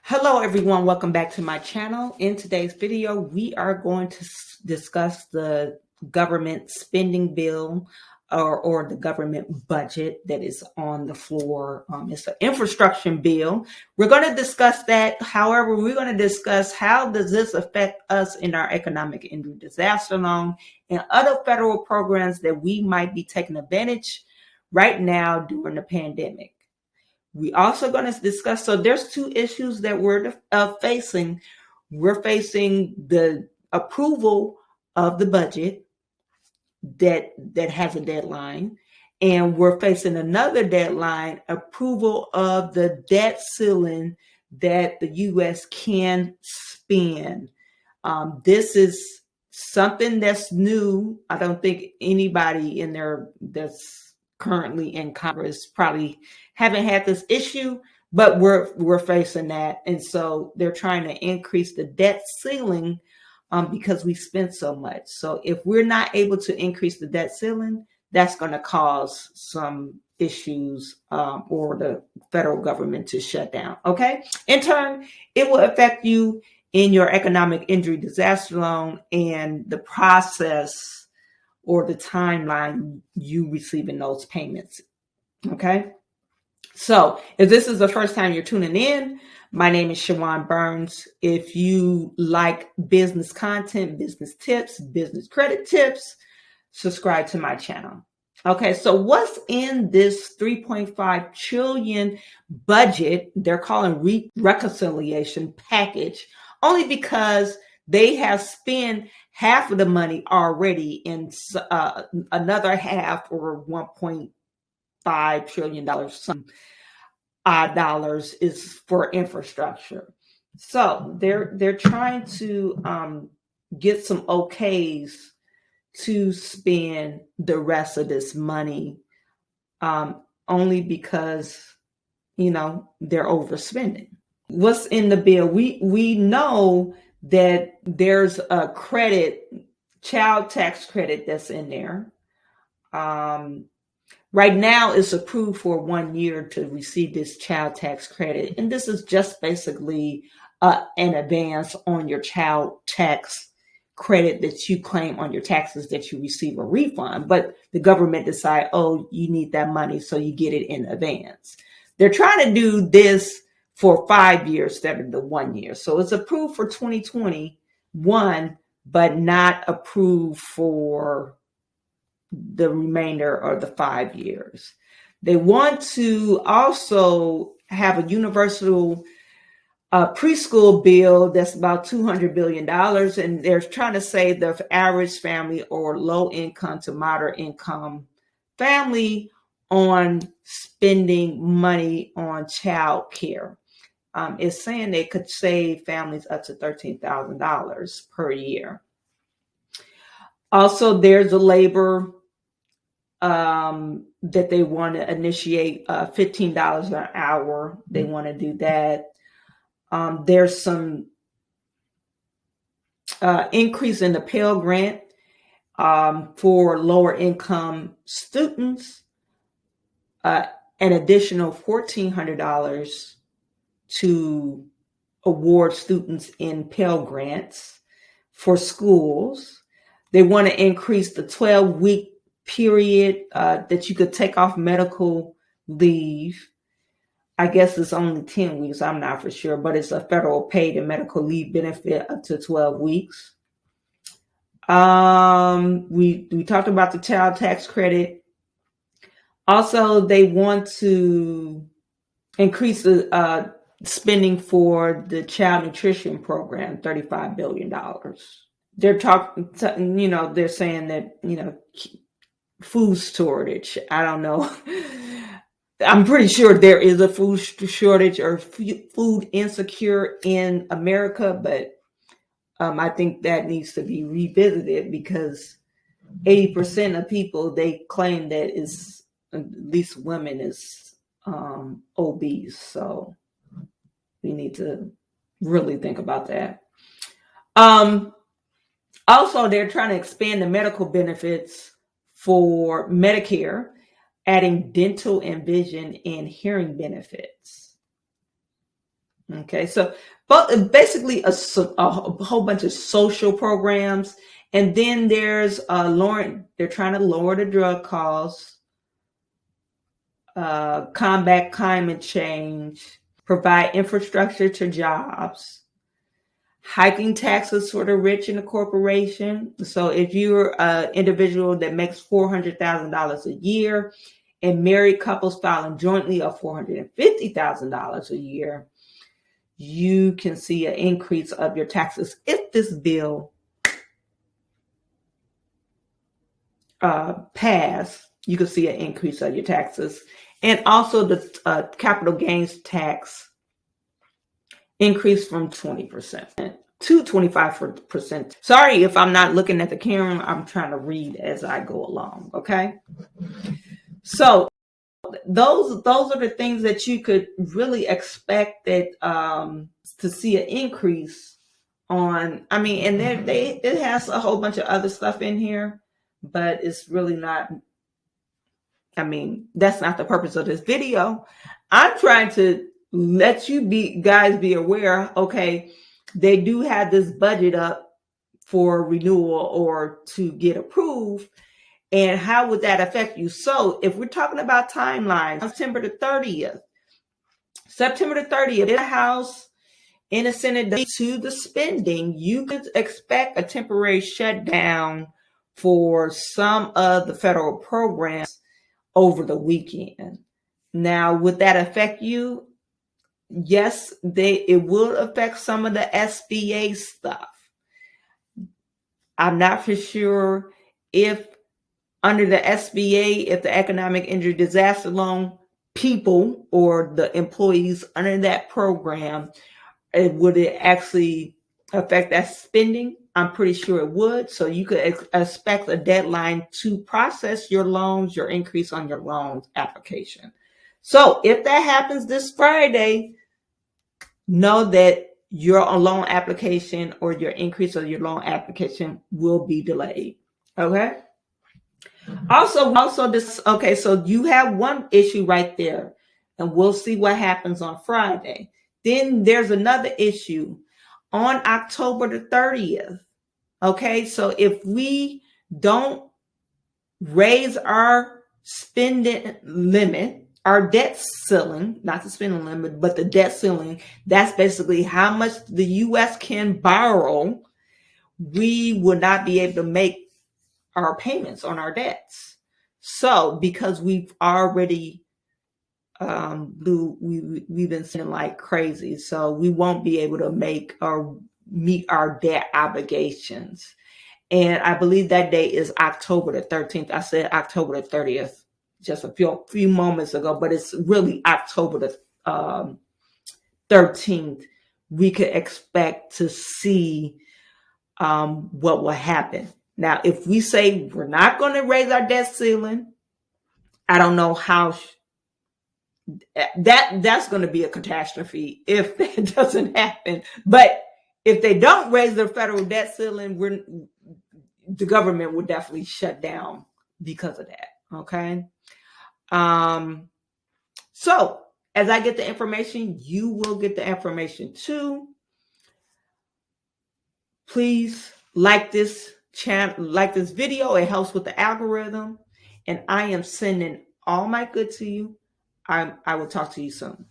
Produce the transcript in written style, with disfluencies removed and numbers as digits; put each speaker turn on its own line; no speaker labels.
Hello everyone, welcome back to my channel. In today's video, we are going to discuss the government spending bill or the government budget that is on the floor. It's an infrastructure bill. We're going to discuss that. However, we're going to discuss how does this affect us in our economic injury disaster loan and other federal programs that we might be taking advantage right now during the pandemic. We also going to discuss, so there's two issues that we're facing. We're facing the approval of the budget that has a deadline, and we're facing another deadline, approval of the debt ceiling that the U.S. can spend. This is something that's new. I don't think anybody in there that's currently in Congress probably haven't had this issue, but we're facing that. And so they're trying to increase the debt ceiling because we spent so much. So if we're not able to increase the debt ceiling, that's going to cause some issues or the federal government to shut down. Okay. In turn, it will affect you in your economic injury disaster loan and the process or the timeline you receiving those payments. Okay. So if this is the first time you're tuning in, my name is Chawanne Burns. If you like business content, business tips, business credit tips, subscribe to my channel. Okay, so what's in this $3.5 trillion budget? They're calling reconciliation package only because they have spent half of the money already in another half or $1.5 trillion. Some dollars is for infrastructure. So they're trying to get some okays to spend the rest of this money only because, they're overspending. What's in the bill? We know that there's a credit, child tax credit that's in there. Right now, it's approved for 1 year to receive this child tax credit. And this is just basically an advance on your child tax credit that you claim on your taxes that you receive a refund. But the government decide, you need that money, so you get it in advance. They're trying to do this for 5 years instead of the 1 year. So it's approved for 2021, but not approved for the remainder of the 5 years. They want to also have a universal preschool bill that's about $200 billion. And they're trying to say the average family or low income to moderate income family on spending money on child care. It's saying they could save families up to $13,000 per year. Also, there's a labor that they want to initiate $15 an hour. They want to do that. There's some increase in the Pell Grant for lower income students, an additional $1,400 to award students in Pell Grants for schools. They want to increase the 12-week period that you could take off medical leave. I guess it's only 10 weeks. I'm not for sure, but it's a federal paid and medical leave benefit up to 12 weeks. We talked about the child tax credit. Also, they want to increase the spending for the child nutrition program, $35 billion. They're talking, they're saying that, food shortage. I don't know. I'm pretty sure there is a food shortage or food insecure in America, but I think that needs to be revisited because 80% of people, they claim that is, at least women, is obese. So we need to really think about that. Also, they're trying to expand the medical benefits for Medicare, adding dental and vision and hearing benefits. Okay, so but basically a whole bunch of social programs, and then there's lowering. They're trying to lower the drug costs, combat climate change, provide infrastructure to jobs, hiking taxes for the rich and the corporation. So if you're an individual that makes $400,000 a year, and married couples filing jointly of $450,000 a year, you can see an increase of your taxes if this bill pass. You can see an increase of your taxes, and also the capital gains tax increase from 20% to 25%. Sorry if I'm not looking at the camera. I'm trying to read as I go along. Okay, so those are the things that you could really expect that to see an increase on. I mean, and it has a whole bunch of other stuff in here, but it's really not. I mean, that's not the purpose of this video. I'm trying to let you guys be aware. Okay, they do have this budget up for renewal or to get approved. And how would that affect you? So if we're talking about timelines, September the 30th, in the House, in the Senate, to the spending, you could expect a temporary shutdown for some of the federal programs over the weekend. Now, would that affect you? Yes, it will affect some of the SBA stuff. I'm not for sure if under the SBA, if the economic injury disaster loan, people or the employees under that program, would it actually affect that spending? I'm pretty sure it would. So you could expect a deadline to process your loans, your increase on your loans application. So if that happens this Friday, know that your loan application or your increase of your loan application will be delayed. Okay. Also this, okay, so you have one issue right there, and we'll see what happens on Friday. Then there's another issue on October the 30th. Okay, so if we don't raise our spending limit, our debt ceiling, not the spending limit, but the debt ceiling, that's basically how much the U.S. can borrow, we will not be able to make our payments on our debts. So because we've already we've been spending like crazy, so we won't be able to make or meet our debt obligations. And I believe that date is October the 13th. I said October the 30th just a few moments ago, but it's really October the 13th. We could expect to see what will happen. Now, if we say we're not going to raise our debt ceiling, I don't know how that's going to be a catastrophe if that doesn't happen. But if they don't raise the federal debt ceiling, the government will definitely shut down because of that. Okay. So as I get the information, you will get the information too. Please like this channel, like this video. It helps with the algorithm. And I am sending all my good to you. I will talk to you soon.